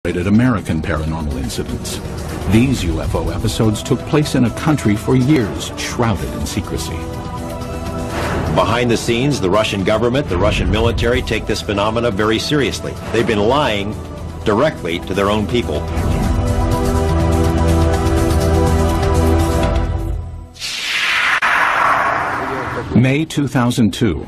American paranormal incidents. These UFO episodes took place in a country for years shrouded in secrecy. Behind the scenes, the Russian government, the Russian military take this phenomena very seriously. They've been lying directly to their own people. May 2002.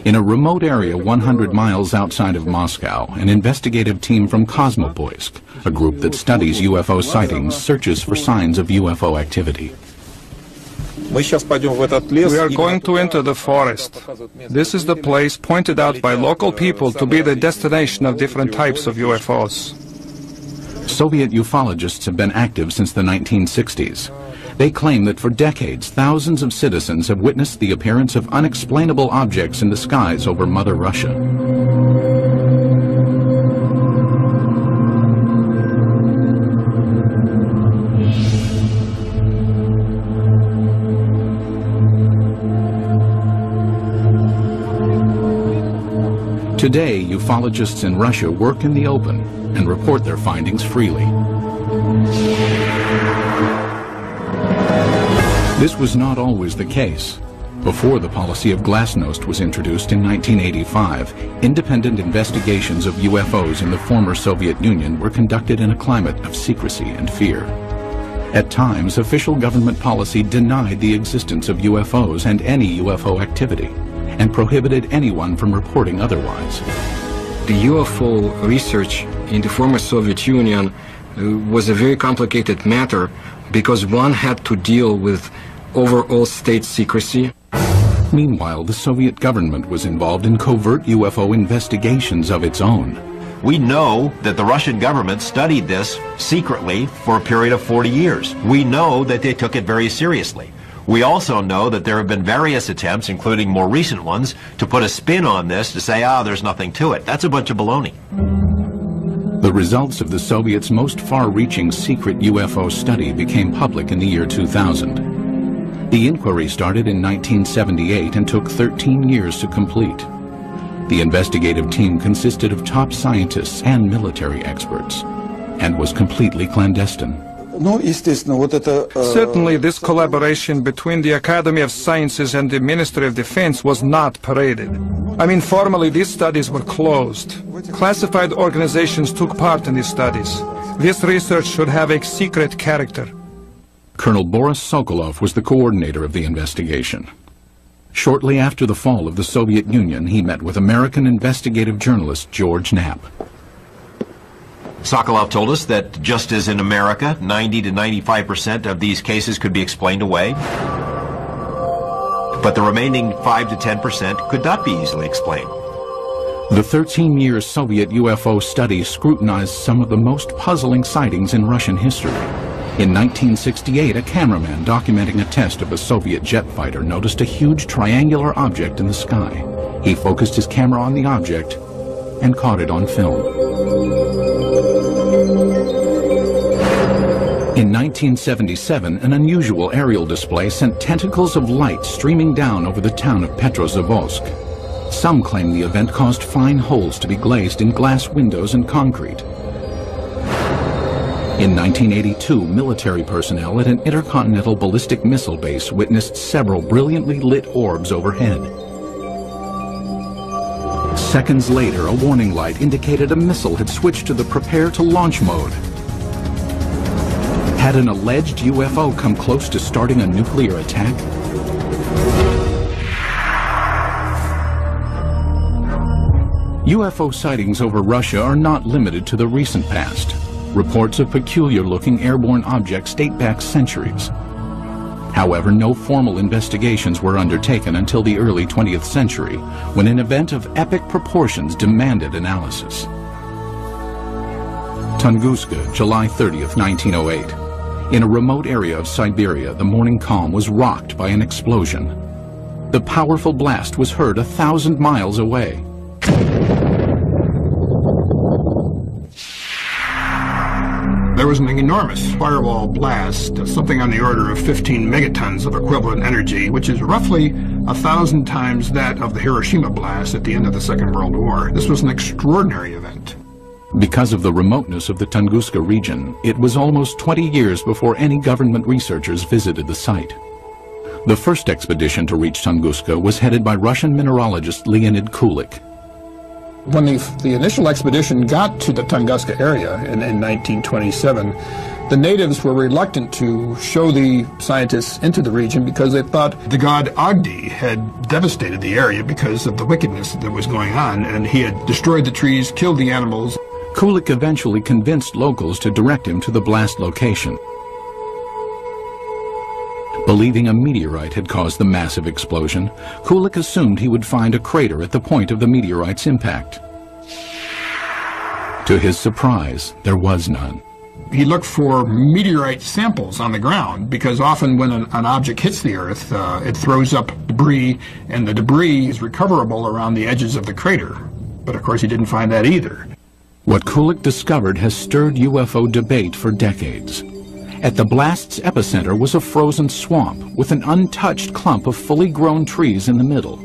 In a remote area 100 miles outside of Moscow, an investigative team from Kosmopoisk, a group that studies UFO sightings, searches for signs of UFO activity. We are going to enter the forest. This is the place pointed out by local people to be the destination of different types of UFOs. Soviet ufologists have been active since the 1960s. They claim that for decades, thousands of citizens have witnessed the appearance of unexplainable objects in the skies over Mother Russia. Today, ufologists in Russia work in the open and report their findings freely. This was not always the case. Before the policy of Glasnost was introduced in 1985, independent investigations of UFOs in the former Soviet Union were conducted in a climate of secrecy and fear. At times, official government policy denied the existence of UFOs and any UFO activity, and prohibited anyone from reporting otherwise. The UFO research in the former Soviet Union was a very complicated matter because one had to deal with overall state secrecy. Meanwhile, the Soviet government was involved in covert UFO investigations of its own. We know that the Russian government studied this secretly for a period of 40 years. We know that they took it very seriously. We also know that there have been various attempts, including more recent ones, to put a spin on this to say, there's nothing to it. That's a bunch of baloney. The results of the Soviets' most far-reaching secret UFO study became public in the year 2000. The inquiry started in 1978 and took 13 years to complete. The investigative team consisted of top scientists and military experts, and was completely clandestine. Certainly this collaboration between the Academy of Sciences and the Ministry of Defense was not paraded. I mean, formally these studies were closed. Classified organizations took part in these studies. This research should have a secret character. Colonel Boris Sokolov was the coordinator of the investigation. Shortly after the fall of the Soviet Union, he met with American investigative journalist George Knapp. Sokolov told us that just as in America, 90 to 95% of these cases could be explained away, but the remaining 5 to 10% could not be easily explained. The 13-year Soviet UFO study scrutinized some of the most puzzling sightings in Russian history. In 1968, a cameraman documenting a test of a Soviet jet fighter noticed a huge triangular object in the sky. He focused his camera on the object and caught it on film. In 1977, an unusual aerial display sent tentacles of light streaming down over the town of Petrozavodsk. Some claim the event caused fine holes to be glazed in glass windows and concrete. In 1982, military personnel at an intercontinental ballistic missile base witnessed several brilliantly lit orbs overhead. Seconds later, a warning light indicated a missile had switched to the prepare to launch mode. Had an alleged UFO come close to starting a nuclear attack? UFO sightings over Russia are not limited to the recent past. Reports of peculiar-looking airborne objects date back centuries. However, no formal investigations were undertaken until the early 20th century, when an event of epic proportions demanded analysis. Tunguska, July 30th, 1908. In a remote area of Siberia, the morning calm was rocked by an explosion. The powerful blast was heard 1,000 miles away. There was an enormous firewall blast, something on the order of 15 megatons of equivalent energy, which is roughly 1,000 times that of the Hiroshima blast at the end of the Second World War. This was an extraordinary event. Because of the remoteness of the Tunguska region, it was almost 20 years before any government researchers visited the site. The first expedition to reach Tunguska was headed by Russian mineralogist Leonid Kulik. When the initial expedition got to the Tunguska area in 1927, the natives were reluctant to show the scientists into the region because they thought the god Agdi had devastated the area because of the wickedness that was going on, and he had destroyed the trees, killed the animals. Kulik eventually convinced locals to direct him to the blast location. Believing a meteorite had caused the massive explosion, Kulik assumed he would find a crater at the point of the meteorite's impact. To his surprise, there was none. He looked for meteorite samples on the ground because often when an object hits the Earth, it throws up debris, and the debris is recoverable around the edges of the crater. But of course he didn't find that either. What Kulik discovered has stirred UFO debate for decades. At the blast's epicenter was a frozen swamp with an untouched clump of fully grown trees in the middle.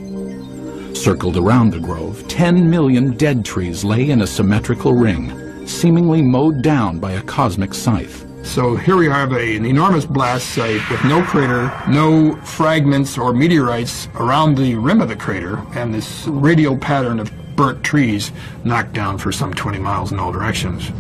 Circled around the grove, 10 million dead trees lay in a symmetrical ring, seemingly mowed down by a cosmic scythe. So here we have an enormous blast site with no crater, no fragments or meteorites around the rim of the crater, and this radial pattern of burnt trees knocked down for some 20 miles in all directions.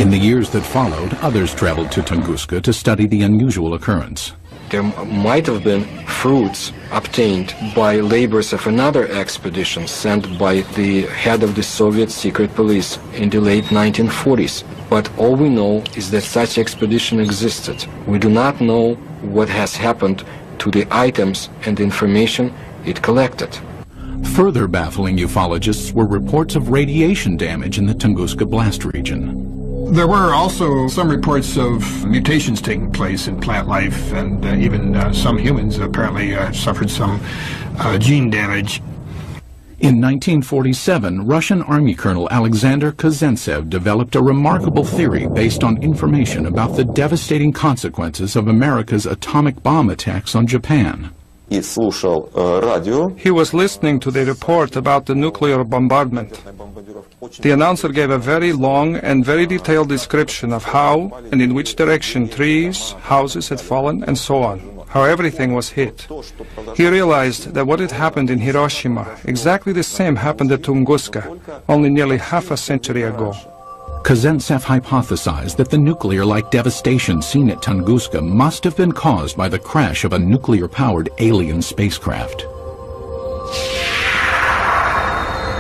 In the years that followed, others traveled to Tunguska to study the unusual occurrence. There might have been fruits obtained by labors of another expedition sent by the head of the Soviet secret police in the late 1940s. But all we know is that such expedition existed. We do not know what has happened to the items and information it collected. Further baffling ufologists were reports of radiation damage in the Tunguska blast region. There were also some reports of mutations taking place in plant life, and even some humans apparently suffered some gene damage. In 1947, Russian Army Colonel Alexander Kazantsev developed a remarkable theory based on information about the devastating consequences of America's atomic bomb attacks on Japan. He was listening to the report about the nuclear bombardment. The announcer gave a very long and very detailed description of how and in which direction trees, houses had fallen, and so on, how everything was hit. He realized that what had happened in Hiroshima, exactly the same happened at Tunguska, only nearly half a century ago. Kazantsev hypothesized that the nuclear-like devastation seen at Tunguska must have been caused by the crash of a nuclear-powered alien spacecraft.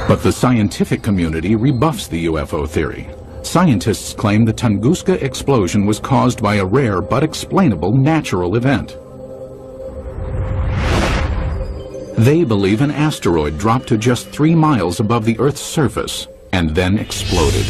But the scientific community rebuffs the UFO theory. Scientists claim the Tunguska explosion was caused by a rare but explainable natural event. They believe an asteroid dropped to just 3 miles above the Earth's surface and then exploded.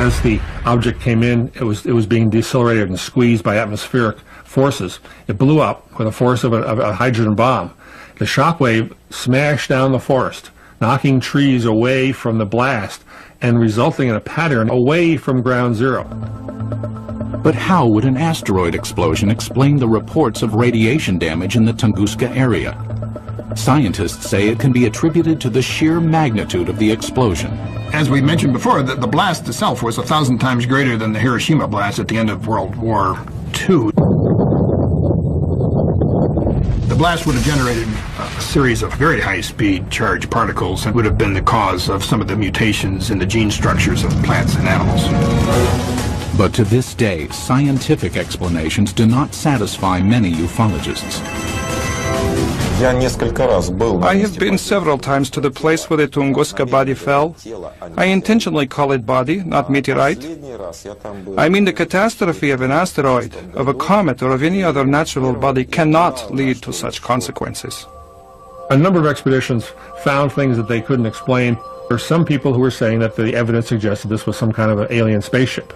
As the object came in, it was being decelerated and squeezed by atmospheric forces. It blew up with the force of a hydrogen bomb. The shock wave smashed down the forest, knocking trees away from the blast and resulting in a pattern away from ground zero. But how would an asteroid explosion explain the reports of radiation damage in the Tunguska area? Scientists say it can be attributed to the sheer magnitude of the explosion. As we mentioned before, the blast itself was 1,000 times greater than the Hiroshima blast at the end of World War II. The blast would have generated a series of very high-speed charged particles and would have been the cause of some of the mutations in the gene structures of plants and animals. But to this day, scientific explanations do not satisfy many ufologists. I have been several times to the place where the Tunguska body fell. I intentionally call it body, not meteorite. I mean, the catastrophe of an asteroid, of a comet, or of any other natural body cannot lead to such consequences. A number of expeditions found things that they couldn't explain. There are some people who were saying that the evidence suggested this was some kind of an alien spaceship.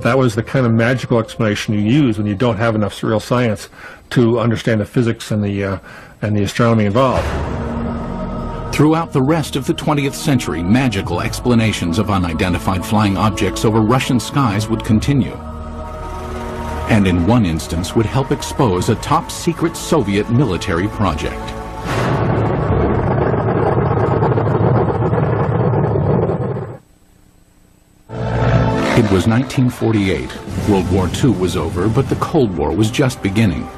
That was the kind of magical explanation you use when you don't have enough real science to understand the physics and the astronomy involved. Throughout the rest of the 20th century, magical explanations of unidentified flying objects over Russian skies would continue. And in one instance would help expose a top-secret Soviet military project. It was 1948. World War II was over, but the Cold War was just beginning.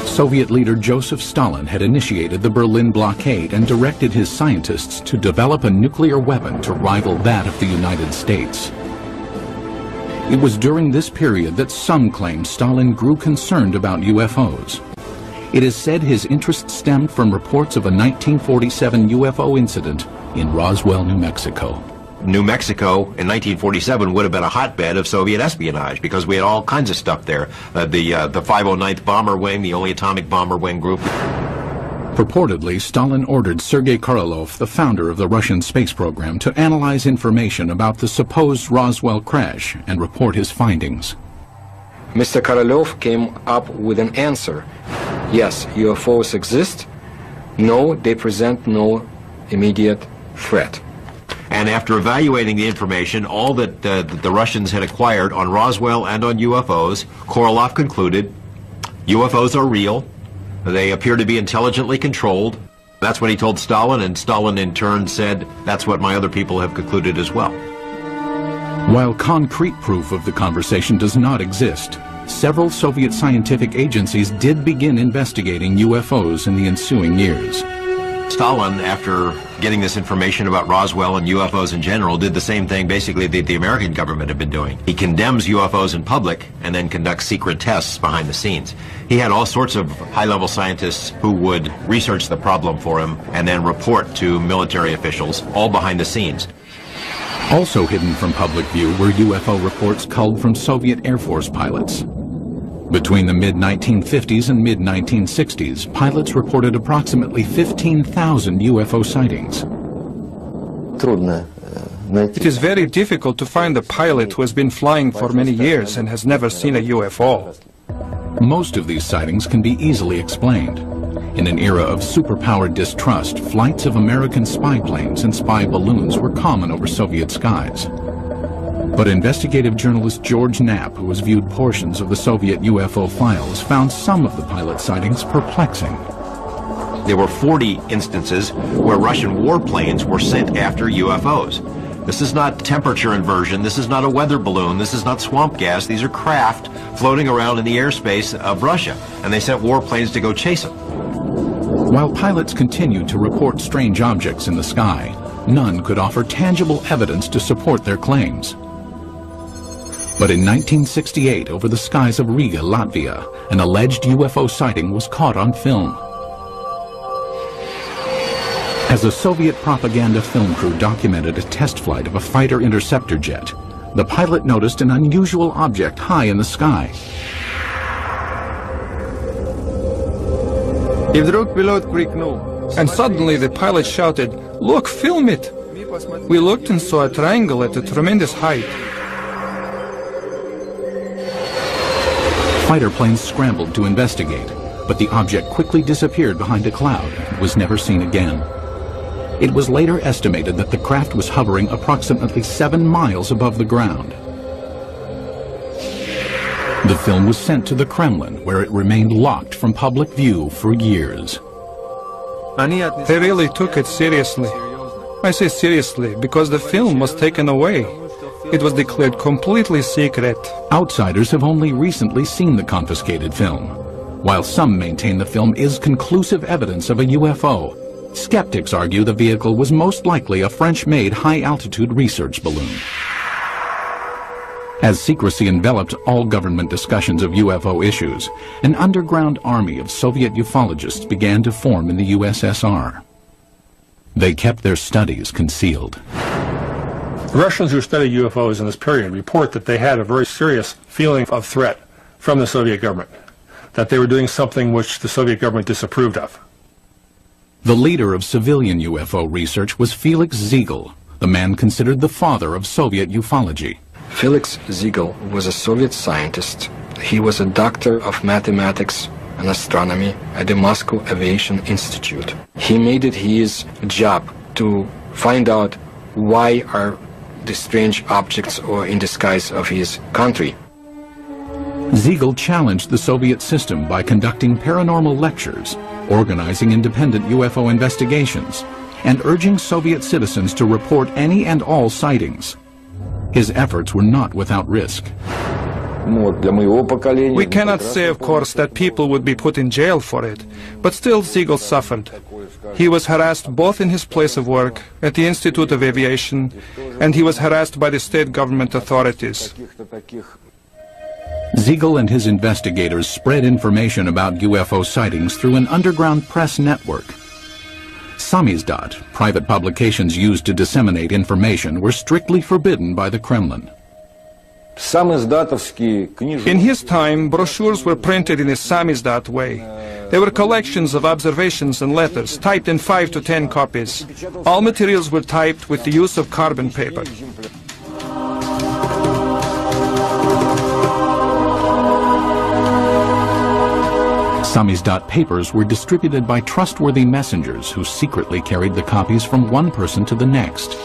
Soviet leader Joseph Stalin had initiated the Berlin blockade and directed his scientists to develop a nuclear weapon to rival that of the United States. It was during this period that some claim Stalin grew concerned about UFOs. It is said his interest stemmed from reports of a 1947 UFO incident in Roswell, New Mexico. New Mexico in 1947 would have been a hotbed of Soviet espionage because we had all kinds of stuff there. The 509th Bomber Wing, the only atomic bomber wing group. Purportedly, Stalin ordered Sergei Korolev, the founder of the Russian space program, to analyze information about the supposed Roswell crash and report his findings. Mr. Korolev came up with an answer. Yes, UFOs exist. No, they present no immediate threat. And after evaluating the information, all that the Russians had acquired on Roswell and on UFOs, Korolev concluded UFOs are real. They appear to be intelligently controlled. That's what he told Stalin, and Stalin in turn said, that's what my other people have concluded as well. While concrete proof of the conversation does not exist, several Soviet scientific agencies did begin investigating UFOs in the ensuing years. Stalin, after getting this information about Roswell and UFOs in general, did the same thing basically that the American government had been doing. He condemns UFOs in public and then conducts secret tests behind the scenes. He had all sorts of high-level scientists who would research the problem for him and then report to military officials, all behind the scenes. Also hidden from public view were UFO reports culled from Soviet Air Force pilots. Between the mid-1950s and mid-1960s, pilots reported approximately 15,000 UFO sightings. It is very difficult to find a pilot who has been flying for many years and has never seen a UFO. Most of these sightings can be easily explained. In an era of superpower distrust, flights of American spy planes and spy balloons were common over Soviet skies. But investigative journalist George Knapp, who has viewed portions of the Soviet UFO files, found some of the pilot sightings perplexing. There were 40 instances where Russian warplanes were sent after UFOs. This is not temperature inversion, this is not a weather balloon, this is not swamp gas, these are craft floating around in the airspace of Russia, and they sent warplanes to go chase them. While pilots continued to report strange objects in the sky, none could offer tangible evidence to support their claims. But in 1968, over the skies of Riga, Latvia, an alleged UFO sighting was caught on film. As a Soviet propaganda film crew documented a test flight of a fighter interceptor jet, the pilot noticed an unusual object high in the sky. And suddenly the pilot shouted, "Look, film it!" We looked and saw a triangle at a tremendous height. Fighter planes scrambled to investigate, but the object quickly disappeared behind a cloud and was never seen again. It was later estimated that the craft was hovering approximately 7 miles above the ground. The film was sent to the Kremlin, where it remained locked from public view for years. They really took it seriously. I say seriously because the film was taken away. It was declared completely secret. Outsiders have only recently seen the confiscated film. While some maintain the film is conclusive evidence of a UFO, skeptics argue the vehicle was most likely a French-made high-altitude research balloon. As secrecy enveloped all government discussions of UFO issues, an underground army of Soviet ufologists began to form in the USSR. They kept their studies concealed. The Russians who studied UFOs in this period report that they had a very serious feeling of threat from the Soviet government, that they were doing something which the Soviet government disapproved of. The leader of civilian UFO research was Felix Ziegel, the man considered the father of Soviet ufology. Felix Ziegel was a Soviet scientist. He was a doctor of mathematics and astronomy at the Moscow Aviation Institute. He made it his job to find out why are the strange objects in the skies of his country. Ziegel challenged the Soviet system by conducting paranormal lectures, organizing independent UFO investigations, and urging Soviet citizens to report any and all sightings. His efforts were not without risk. We cannot say, of course, that people would be put in jail for it, but still Siegel suffered. He was harassed both in his place of work, at the Institute of Aviation, and he was harassed by the state government authorities. Siegel and his investigators spread information about UFO sightings through an underground press network. Samizdat, private publications used to disseminate information, were strictly forbidden by the Kremlin. In his time, brochures were printed in a samizdat way. They were collections of observations and letters, typed in 5 to 10 copies. All materials were typed with the use of carbon paper. Samizdat papers were distributed by trustworthy messengers who secretly carried the copies from one person to the next.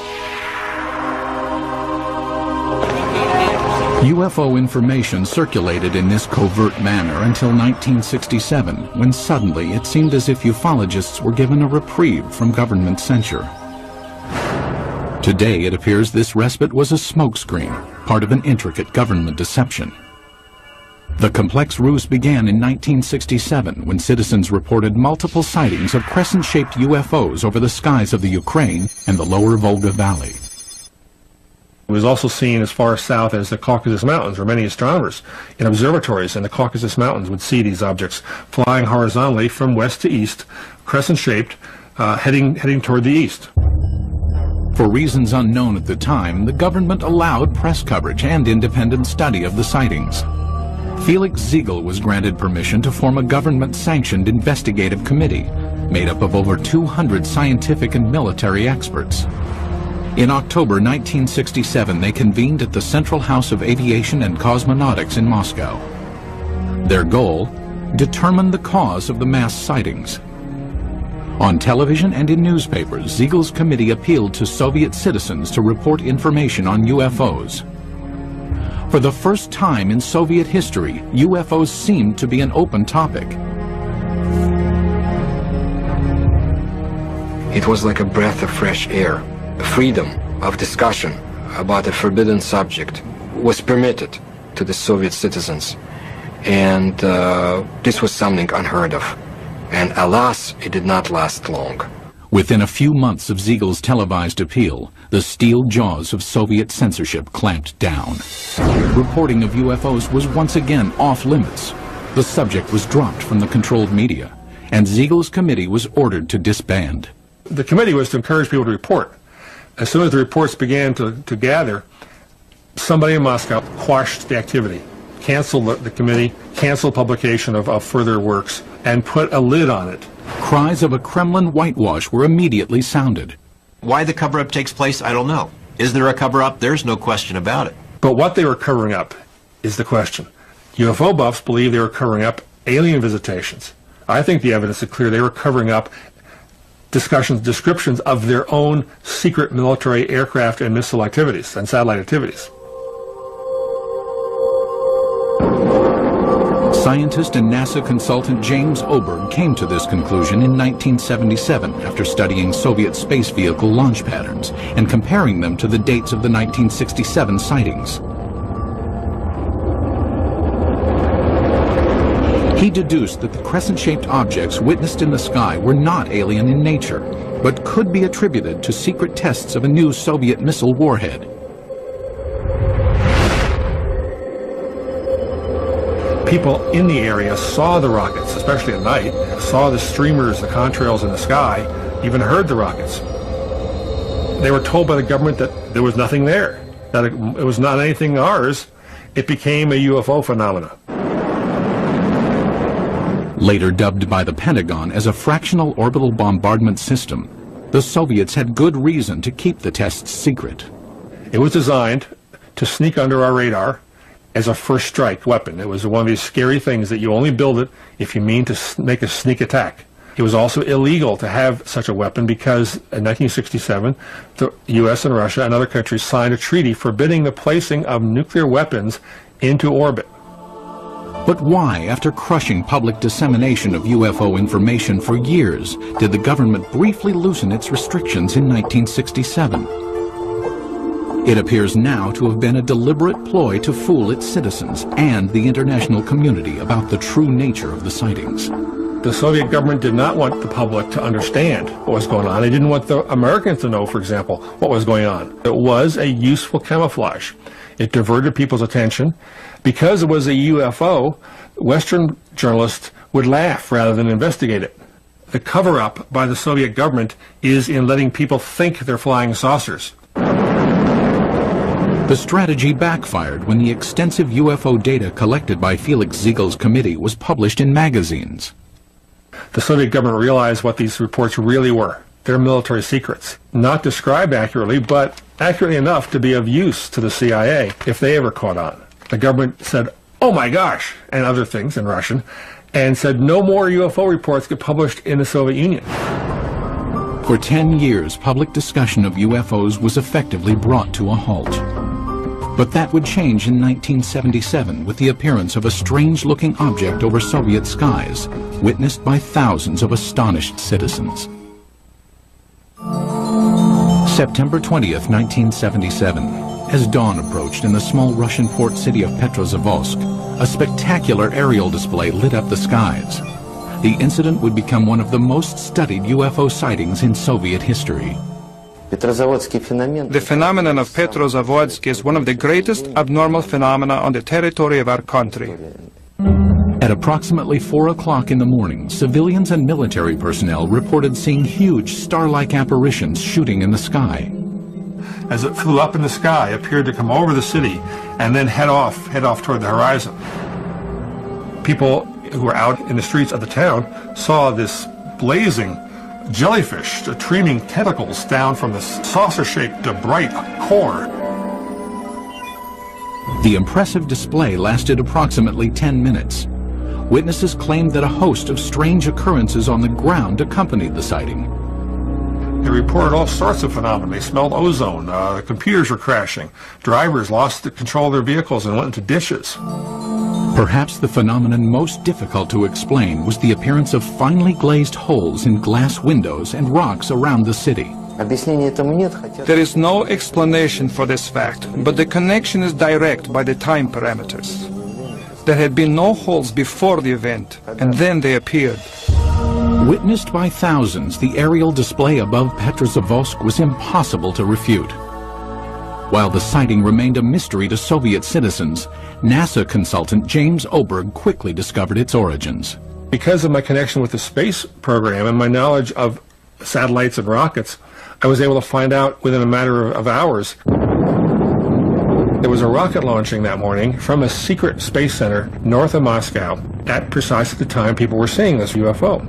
UFO information circulated in this covert manner until 1967, when suddenly it seemed as if ufologists were given a reprieve from government censure. Today it appears this respite was a smokescreen, part of an intricate government deception. The complex ruse began in 1967 when citizens reported multiple sightings of crescent-shaped UFOs over the skies of the Ukraine and the lower Volga Valley. It was also seen as far south as the Caucasus Mountains, where many astronomers in observatories in the Caucasus Mountains would see these objects flying horizontally from west to east, crescent-shaped, heading toward the east. For reasons unknown at the time, the government allowed press coverage and independent study of the sightings. Felix Siegel was granted permission to form a government-sanctioned investigative committee made up of over 200 scientific and military experts. In October 1967, they convened at the Central House of Aviation and Cosmonautics in Moscow. Their goal? Determine the cause of the mass sightings. On television and in newspapers, Siegel's committee appealed to Soviet citizens to report information on UFOs. For the first time in Soviet history, UFOs seemed to be an open topic. It was like a breath of fresh air. Freedom of discussion about a forbidden subject was permitted to the Soviet citizens, and this was something unheard of. And alas, it did not last long. Within a few months of Siegel's televised appeal, the steel jaws of Soviet censorship clamped down. Reporting of UFOs was once again off limits. The subject was dropped from the controlled media, and Siegel's committee was ordered to disband. The committee was to encourage people to report. As soon as the reports began to gather, somebody in Moscow quashed the activity, canceled the committee, canceled publication of further works, and put a lid on it. Cries of a Kremlin whitewash were immediately sounded. Why the cover-up takes place, I don't know. Is there a cover-up? There's no question about it. But what they were covering up is the question. UFO buffs believe they were covering up alien visitations. I think the evidence is clear they were covering up descriptions of their own secret military aircraft and missile activities and satellite activities. Scientist and NASA consultant James Oberg came to this conclusion in 1977 after studying Soviet space vehicle launch patterns and comparing them to the dates of the 1967 sightings. He deduced that the crescent-shaped objects witnessed in the sky were not alien in nature, but could be attributed to secret tests of a new Soviet missile warhead. People in the area saw the rockets, especially at night, saw the streamers, the contrails in the sky, even heard the rockets. They were told by the government that there was nothing there, that it was not anything ours. It became a UFO phenomenon. Later dubbed by the Pentagon as a fractional orbital bombardment system, the Soviets had good reason to keep the tests secret. It was designed to sneak under our radar as a first strike weapon. It was one of these scary things that you only build it if you mean to make a sneak attack. It was also illegal to have such a weapon because in 1967, the U.S. and Russia and other countries signed a treaty forbidding the placing of nuclear weapons into orbit. But why, after crushing public dissemination of UFO information for years, did the government briefly loosen its restrictions in 1967? It appears now to have been a deliberate ploy to fool its citizens and the international community about the true nature of the sightings. The Soviet government did not want the public to understand what was going on. They didn't want the Americans to know, for example, what was going on. It was a useful camouflage. It diverted people's attention. Because it was a UFO, Western journalists would laugh rather than investigate it. The cover-up by the Soviet government is in letting people think they're flying saucers. The strategy backfired when the extensive UFO data collected by Felix Ziegel's committee was published in magazines. The Soviet government realized what these reports really were. They're military secrets. Not described accurately, but accurately enough to be of use to the CIA if they ever caught on. The government said, "Oh my gosh," and other things in Russian, and said no more UFO reports get published in the Soviet Union. For 10 years, public discussion of UFOs was effectively brought to a halt. But that would change in 1977 with the appearance of a strange-looking object over Soviet skies, witnessed by thousands of astonished citizens. September 20th, 1977. As dawn approached in the small Russian port city of Petrozavodsk, a spectacular aerial display lit up the skies. The incident would become one of the most studied UFO sightings in Soviet history. The phenomenon of Petrozavodsk is one of the greatest abnormal phenomena on the territory of our country. At approximately 4 o'clock in the morning, civilians and military personnel reported seeing huge star-like apparitions shooting in the sky. As it flew up in the sky, appeared to come over the city and then head off toward the horizon. People who were out in the streets of the town saw this blazing jellyfish streaming tentacles down from the saucer-shaped bright core. The impressive display lasted approximately 10 minutes. Witnesses claimed that a host of strange occurrences on the ground accompanied the sighting. They reported all sorts of phenomena. They smelled ozone, computers were crashing, drivers lost control of their vehicles and went into ditches. Perhaps the phenomenon most difficult to explain was the appearance of finely glazed holes in glass windows and rocks around the city. There is no explanation for this fact, but the connection is direct by the time parameters. There had been no holes before the event, and then they appeared. Witnessed by thousands, the aerial display above Petrozavodsk was impossible to refute. While the sighting remained a mystery to Soviet citizens, NASA consultant James Oberg quickly discovered its origins. Because of my connection with the space program and my knowledge of satellites and rockets, I was able to find out within a matter of hours. There was a rocket launching that morning from a secret space center north of Moscow at precisely the time people were seeing this UFO.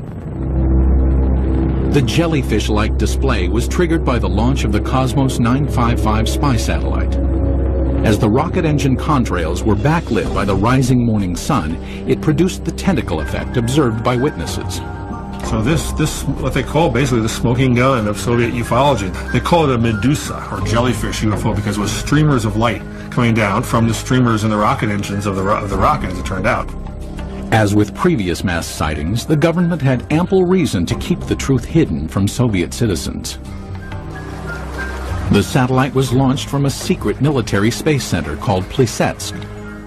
The jellyfish-like display was triggered by the launch of the Cosmos 955 spy satellite. As the rocket engine contrails were backlit by the rising morning sun, it produced the tentacle effect observed by witnesses. So this what they call basically the smoking gun of Soviet ufology. They call it a Medusa, or jellyfish UFO, because it was streamers of light coming down from the streamers in the rocket engines of the rocket, as it turned out. As with previous mass sightings, the government had ample reason to keep the truth hidden from Soviet citizens. The satellite was launched from a secret military space center called Plesetsk,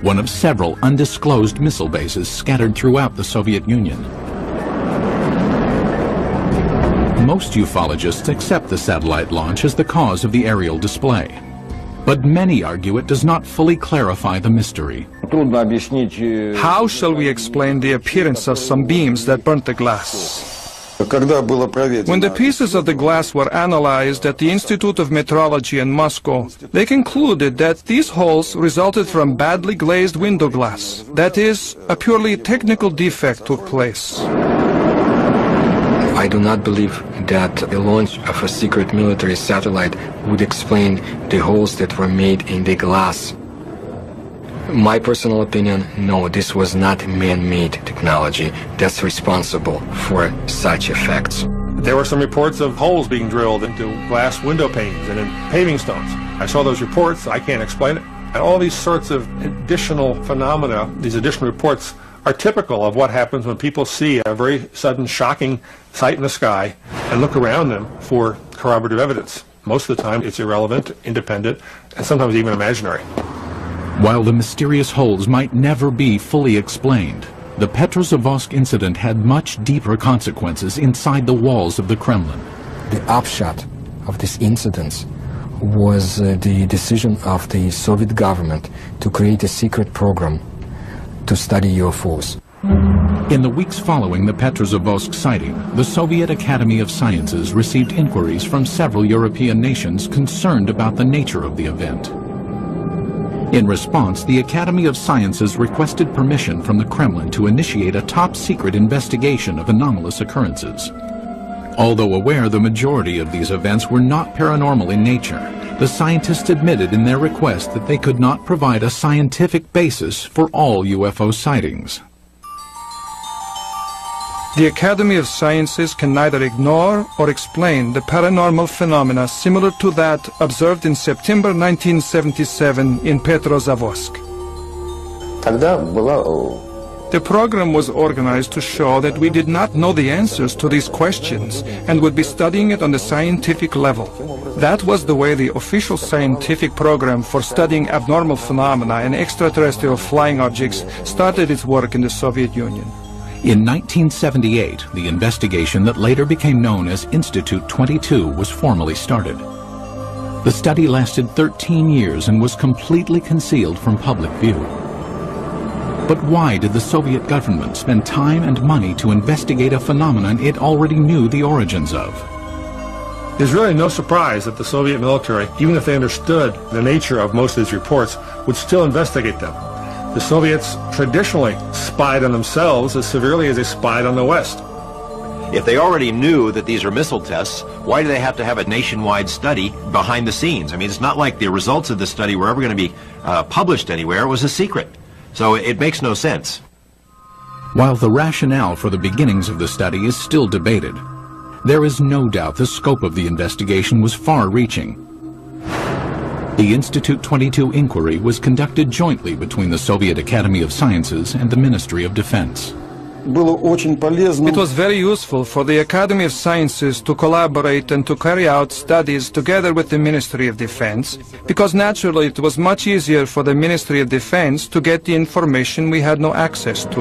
one of several undisclosed missile bases scattered throughout the Soviet Union. Most ufologists accept the satellite launch as the cause of the aerial display. But many argue it does not fully clarify the mystery. How shall we explain the appearance of some beams that burnt the glass? When the pieces of the glass were analyzed at the Institute of Metrology in Moscow, they concluded that these holes resulted from badly glazed window glass. That is, a purely technical defect took place. I do not believe that the launch of a secret military satellite would explain the holes that were made in the glass. My personal opinion, no, this was not man-made technology that's responsible for such effects. There were some reports of holes being drilled into glass window panes and in paving stones. I saw those reports. I can't explain it. And all these sorts of additional phenomena, these additional reports, are typical of what happens when people see a very sudden, shocking sight in the sky and look around them for corroborative evidence. Most of the time it's irrelevant, independent, and sometimes even imaginary. While the mysterious holes might never be fully explained, the Petrozavodsk incident had much deeper consequences inside the walls of the Kremlin. The upshot of this incident was the decision of the Soviet government to create a secret program to study UFOs. In the weeks following the Petrozavodsk sighting, the Soviet Academy of Sciences received inquiries from several European nations concerned about the nature of the event. In response, the Academy of Sciences requested permission from the Kremlin to initiate a top-secret investigation of anomalous occurrences. Although aware the majority of these events were not paranormal in nature, the scientists admitted in their request that they could not provide a scientific basis for all UFO sightings. The Academy of Sciences can neither ignore or explain the paranormal phenomena similar to that observed in September 1977 in Petrozavodsk. The program was organized to show that we did not know the answers to these questions and would be studying it on the scientific level. That was the way the official scientific program for studying abnormal phenomena and extraterrestrial flying objects started its work in the Soviet Union. In 1978, the investigation that later became known as Institute 22 was formally started. The study lasted 13 years and was completely concealed from public view. But why did the Soviet government spend time and money to investigate a phenomenon it already knew the origins of? There's really no surprise that the Soviet military, even if they understood the nature of most of these reports, would still investigate them. The Soviets traditionally spied on themselves as severely as they spied on the West. If they already knew that these are missile tests, why do they have to have a nationwide study behind the scenes? I mean, it's not like the results of the study were ever going to be published anywhere. It was a secret. So it makes no sense. While the rationale for the beginnings of the study is still debated, there is no doubt the scope of the investigation was far-reaching. The Institute 22 inquiry was conducted jointly between the Soviet Academy of Sciences and the Ministry of Defense. It was very useful for the Academy of Sciences to collaborate and to carry out studies together with the Ministry of Defense, because naturally it was much easier for the Ministry of Defense to get the information we had no access to.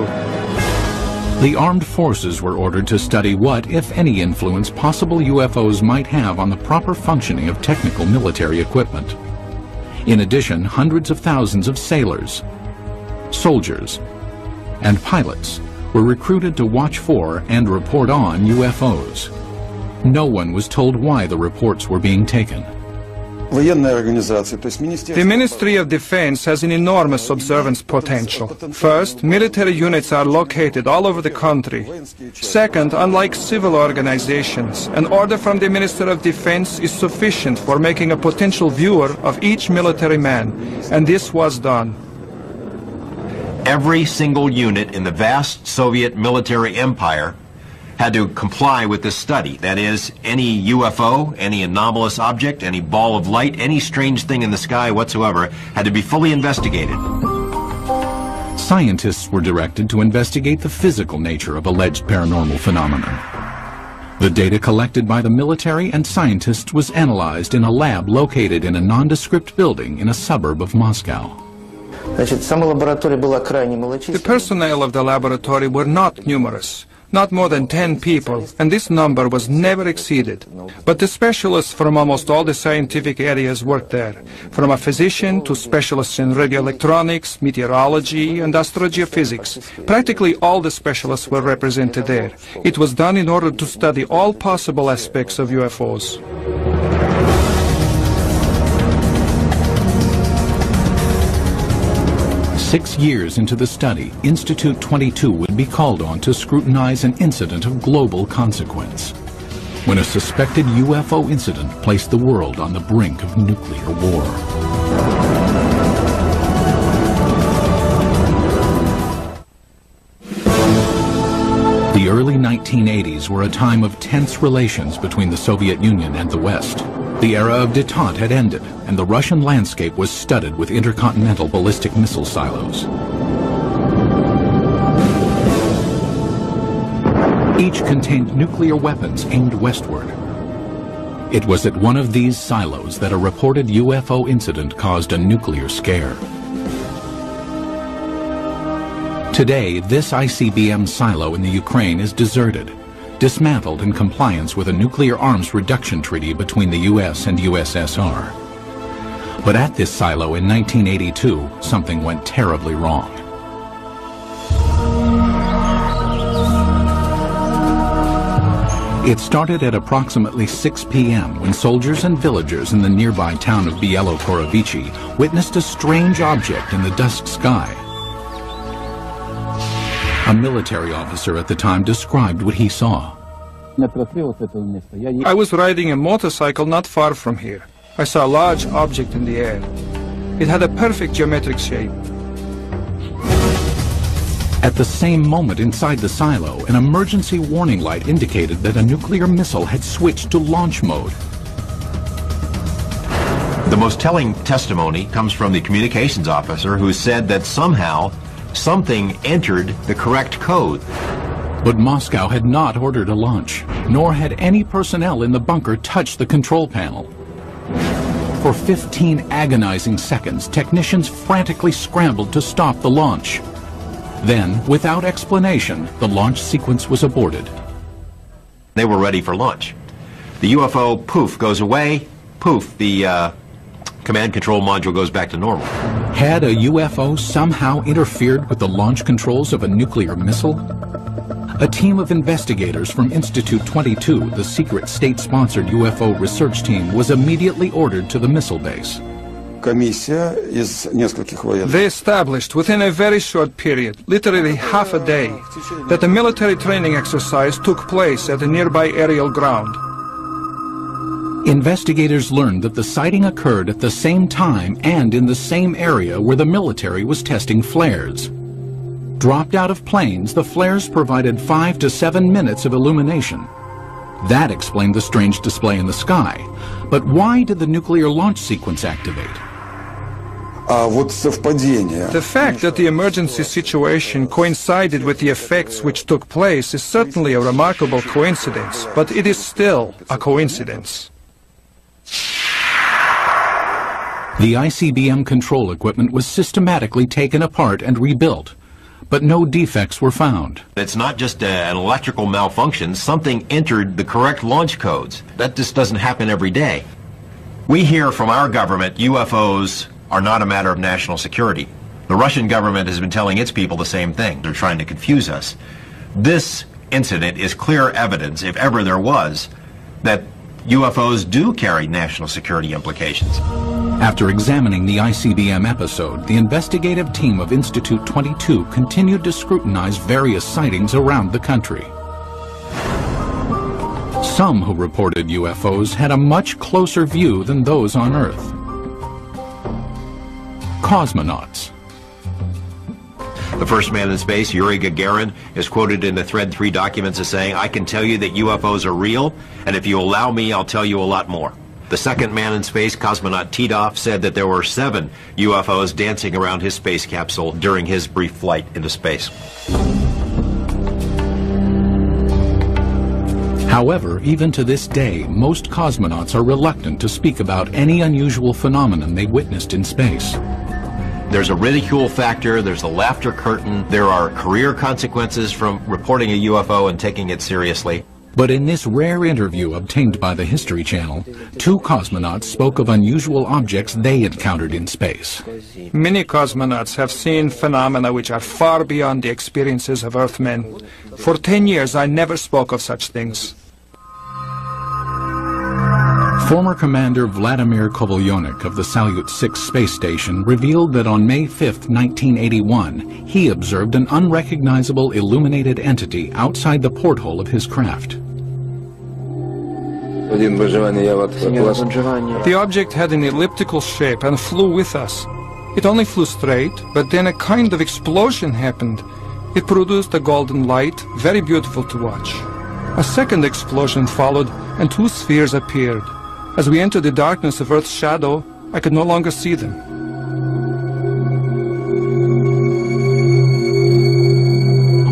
The armed forces were ordered to study what, if any, influence possible UFOs might have on the proper functioning of technical military equipment. In addition, hundreds of thousands of sailors, soldiers, and pilots were recruited to watch for and report on UFOs. No one was told why the reports were being taken. The Ministry of Defense has an enormous observance potential. First, military units are located all over the country. Second, unlike civil organizations, an order from the Minister of Defense is sufficient for making a potential viewer of each military man, and this was done. Every single unit in the vast Soviet military empire had to comply with this study. That is, any UFO, any anomalous object, any ball of light, any strange thing in the sky whatsoever had to be fully investigated. Scientists were directed to investigate the physical nature of alleged paranormal phenomena. The data collected by the military and scientists was analyzed in a lab located in a nondescript building in a suburb of Moscow. The personnel of the laboratory were not numerous. Not more than 10 people, and this number was never exceeded. But the specialists from almost all the scientific areas worked there, from a physician to specialists in radioelectronics, meteorology, and astrogeophysics. Practically all the specialists were represented there. It was done in order to study all possible aspects of UFOs. Six years into the study, Institute 22 would be called on to scrutinize an incident of global consequence, when a suspected UFO incident placed the world on the brink of nuclear war. The early 1980s were a time of tense relations between the Soviet Union and the West. The era of détente had ended, and the Russian landscape was studded with intercontinental ballistic missile silos. Each contained nuclear weapons aimed westward. It was at one of these silos that a reported UFO incident caused a nuclear scare. Today, this ICBM silo in the Ukraine is deserted, dismantled in compliance with a nuclear arms reduction treaty between the US and USSR. But at this silo in 1982, something went terribly wrong. It started at approximately 6 p.m. when soldiers and villagers in the nearby town of Bielo-Korovichi witnessed a strange object in the dusk sky. A military officer at the time described what he saw. I was riding a motorcycle not far from here. I saw a large object in the air. It had a perfect geometric shape. At the same moment inside the silo, an emergency warning light indicated that a nuclear missile had switched to launch mode. The most telling testimony comes from the communications officer who said that somehow something entered the correct code. But Moscow had not ordered a launch, nor had any personnel in the bunker touched the control panel. For 15 agonizing seconds, technicians frantically scrambled to stop the launch. Then, without explanation, the launch sequence was aborted. They were ready for launch. The UFO, poof, goes away. Poof, the command control module goes back to normal. Had a UFO somehow interfered with the launch controls of a nuclear missile? A team of investigators from Institute 22, the secret state-sponsored UFO research team, was immediately ordered to the missile base. They established within a very short period, literally half a day, that a military training exercise took place at a nearby aerial ground. Investigators learned that the sighting occurred at the same time and in the same area where the military was testing flares. Dropped out of planes, the flares provided 5 to 7 minutes of illumination. That explained the strange display in the sky. But why did the nuclear launch sequence activate? The fact that the emergency situation coincided with the effects which took place is certainly a remarkable coincidence, but it is still a coincidence. The ICBM control equipment was systematically taken apart and rebuilt, but no defects were found. It's not just an electrical malfunction. Something entered the correct launch codes. That just doesn't happen every day. We hear from our government UFOs are not a matter of national security. The Russian government has been telling its people the same thing. They're trying to confuse us. This incident is clear evidence, if ever there was, that UFOs do carry national security implications. After examining the ICBM episode, the investigative team of Institute 22 continued to scrutinize various sightings around the country. Some who reported UFOs had a much closer view than those on Earth. Cosmonauts. The first man in space, Yuri Gagarin, is quoted in the Thread 3 documents as saying, "I can tell you that UFOs are real, and if you allow me, I'll tell you a lot more." The second man in space, cosmonaut Titov, said that there were 7 UFOs dancing around his space capsule during his brief flight into space. However, even to this day, most cosmonauts are reluctant to speak about any unusual phenomenon they witnessed in space. There's a ridicule factor, there's a laughter curtain, there are career consequences from reporting a UFO and taking it seriously. But in this rare interview obtained by the History Channel, 2 cosmonauts spoke of unusual objects they encountered in space. Many cosmonauts have seen phenomena which are far beyond the experiences of Earthmen. For 10 years, I never spoke of such things. Former Commander Vladimir Kovalyonik of the Salyut 6 space station revealed that on May 5, 1981, he observed an unrecognizable illuminated entity outside the porthole of his craft. The object had an elliptical shape and flew with us. It only flew straight, but then a kind of explosion happened. It produced a golden light, very beautiful to watch. A second explosion followed, and 2 spheres appeared. As we entered the darkness of Earth's shadow, I could no longer see them.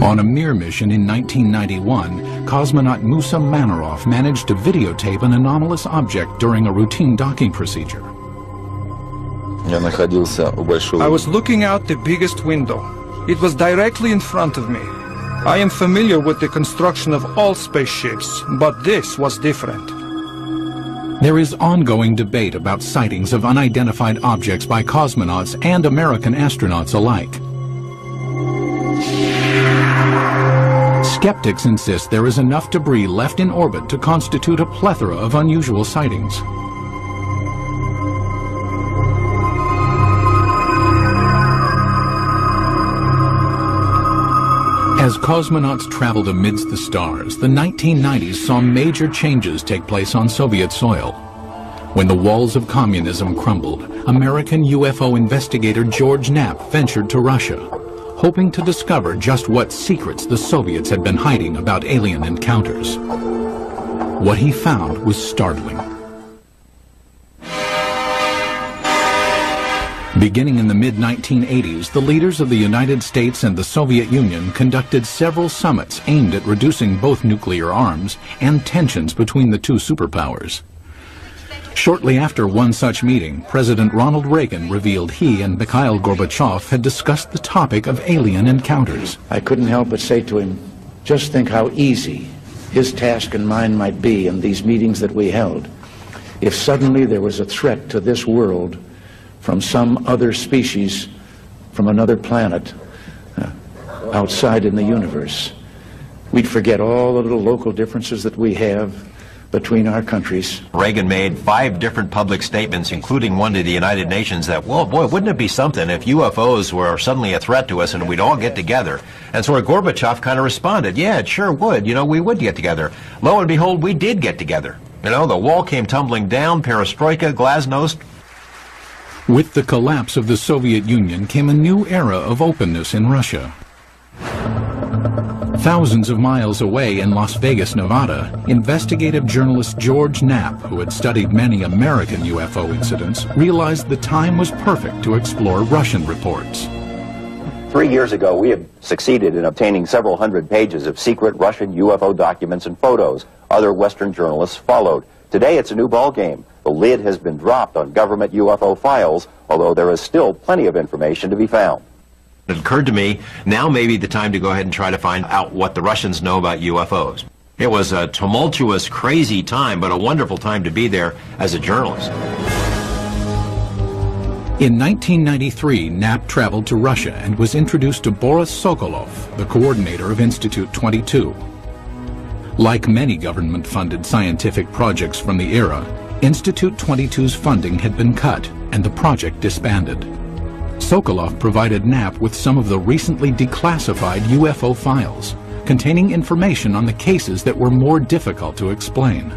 On a Mir mission in 1991, cosmonaut Musa Manarov managed to videotape an anomalous object during a routine docking procedure. I was looking out the biggest window. It was directly in front of me. I am familiar with the construction of all spaceships, but this was different. There is ongoing debate about sightings of unidentified objects by cosmonauts and American astronauts alike. Skeptics insist there is enough debris left in orbit to constitute a plethora of unusual sightings. As cosmonauts traveled amidst the stars, the 1990s saw major changes take place on Soviet soil. When the walls of communism crumbled, American UFO investigator George Knapp ventured to Russia, hoping to discover just what secrets the Soviets had been hiding about alien encounters. What he found was startling. Beginning in the mid-1980s, the leaders of the United States and the Soviet Union conducted several summits aimed at reducing both nuclear arms and tensions between the two superpowers. Shortly after one such meeting, President Ronald Reagan revealed he and Mikhail Gorbachev had discussed the topic of alien encounters. I couldn't help but say to him, just think how easy his task and mine might be in these meetings that we held if suddenly there was a threat to this world from some other species, from another planet, outside in the universe. We'd forget all the little local differences that we have between our countries. Reagan made 5 different public statements, including one to the United Nations, that, well, boy, wouldn't it be something if UFOs were suddenly a threat to us and we'd all get together? And so Gorbachev kind of responded, yeah, it sure would. You know, we would get together. Lo and behold, we did get together. You know, the wall came tumbling down, perestroika, glasnost. With the collapse of the Soviet Union came a new era of openness in Russia. Thousands of miles away in Las Vegas, Nevada, investigative journalist George Knapp, who had studied many American UFO incidents, realized the time was perfect to explore Russian reports. 3 years ago, we had succeeded in obtaining several hundred pages of secret Russian UFO documents and photos. Other Western journalists followed. Today, it's a new ballgame. The lid has been dropped on government UFO files, although there is still plenty of information to be found. It occurred to me, now may be the time to go ahead and try to find out what the Russians know about UFOs. It was a tumultuous, crazy time, but a wonderful time to be there as a journalist. In 1993, Knapp traveled to Russia and was introduced to Boris Sokolov, the coordinator of Institute 22. Like many government-funded scientific projects from the era, Institute 22's funding had been cut and the project disbanded. Sokolov provided Knapp with some of the recently declassified UFO files, containing information on the cases that were more difficult to explain.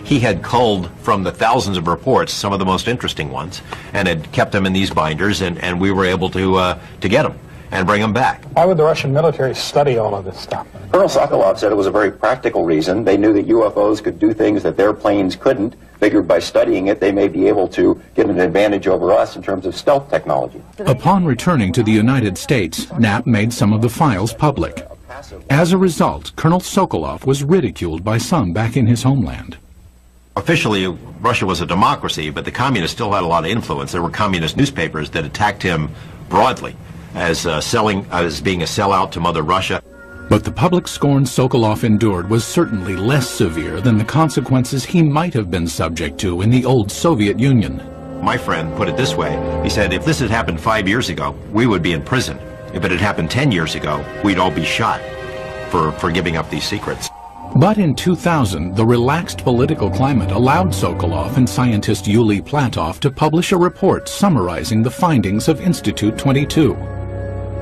He had culled from the thousands of reports some of the most interesting ones and had kept them in these binders, and we were able to get them and bring them back. Why would the Russian military study all of this stuff? Colonel Sokolov said it was a very practical reason. They knew that UFOs could do things that their planes couldn't. Figured by studying it, they may be able to get an advantage over us in terms of stealth technology. Upon returning to the United States, Knapp made some of the files public. As a result, Colonel Sokolov was ridiculed by some back in his homeland. Officially, Russia was a democracy, but the communists still had a lot of influence. There were communist newspapers that attacked him broadly as being a sellout to Mother Russia. But the public scorn Sokolov endured was certainly less severe than the consequences he might have been subject to in the old Soviet Union. My friend put it this way. He said, if this had happened 5 years ago, we would be in prison. If it had happened 10 years ago, we'd all be shot for giving up these secrets. But in 2000, the relaxed political climate allowed Sokolov and scientist Yuli Platov to publish a report summarizing the findings of Institute 22.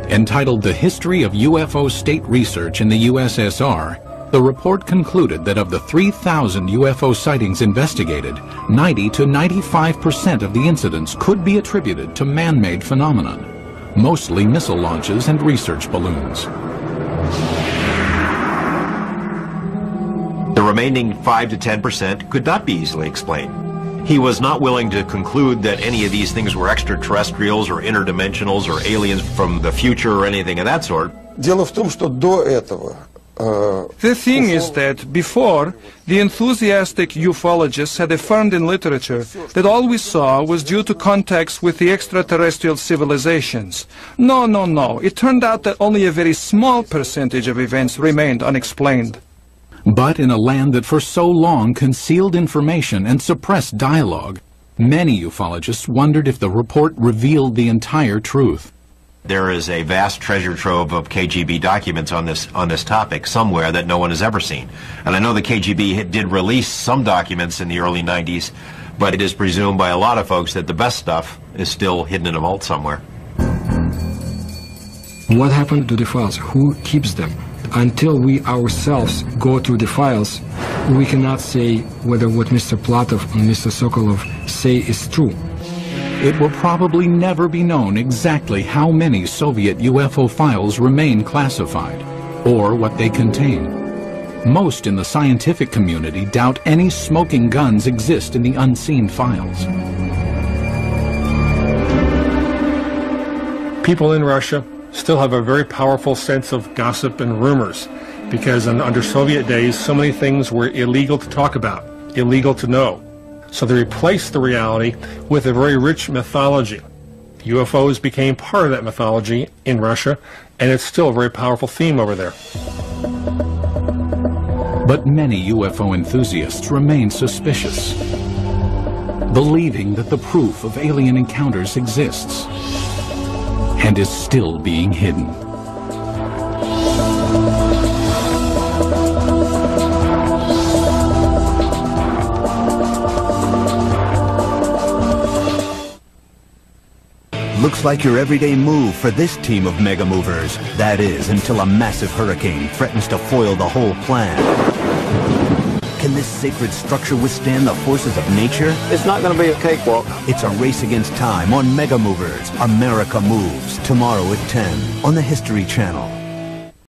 Entitled The History of UFO State Research in the USSR, the report concluded that of the 3,000 UFO sightings investigated, 90 to 95% of the incidents could be attributed to man-made phenomenon, mostly missile launches and research balloons. The remaining 5 to 10% could not be easily explained. He was not willing to conclude that any of these things were extraterrestrials or interdimensionals or aliens from the future or anything of that sort. Дело в том, что до этого The thing is that before, the enthusiastic ufologists had affirmed in literature that all we saw was due to contacts with the extraterrestrial civilizations. No, no, no. It turned out that only a very small percentage of events remained unexplained. But in a land that for so long concealed information and suppressed dialogue, many ufologists wondered if the report revealed the entire truth. There is a vast treasure trove of KGB documents on this topic somewhere that no one has ever seen. And I know the KGB did release some documents in the early 90s, but it is presumed by a lot of folks that the best stuff is still hidden in a vault somewhere. What happened to the files? Who keeps them? Until we ourselves go through the files, we cannot say whether what Mr. Platov and Mr. Sokolov say is true. It will probably never be known exactly how many Soviet UFO files remain classified, or what they contain. Most in the scientific community doubt any smoking guns exist in the unseen files. People in Russia still have a very powerful sense of gossip and rumors, because under Soviet days, so many things were illegal to talk about, illegal to know. So they replaced the reality with a very rich mythology. UFOs became part of that mythology in Russia, and it's still a very powerful theme over there. But many UFO enthusiasts remain suspicious, believing that the proof of alien encounters exists and is still being hidden. Looks like your everyday move for this team of mega movers. That is, until a massive hurricane threatens to foil the whole plan. Can this sacred structure withstand the forces of nature? It's not going to be a cakewalk. It's a race against time on Mega Movers. America Moves, tomorrow at 10 on the History Channel.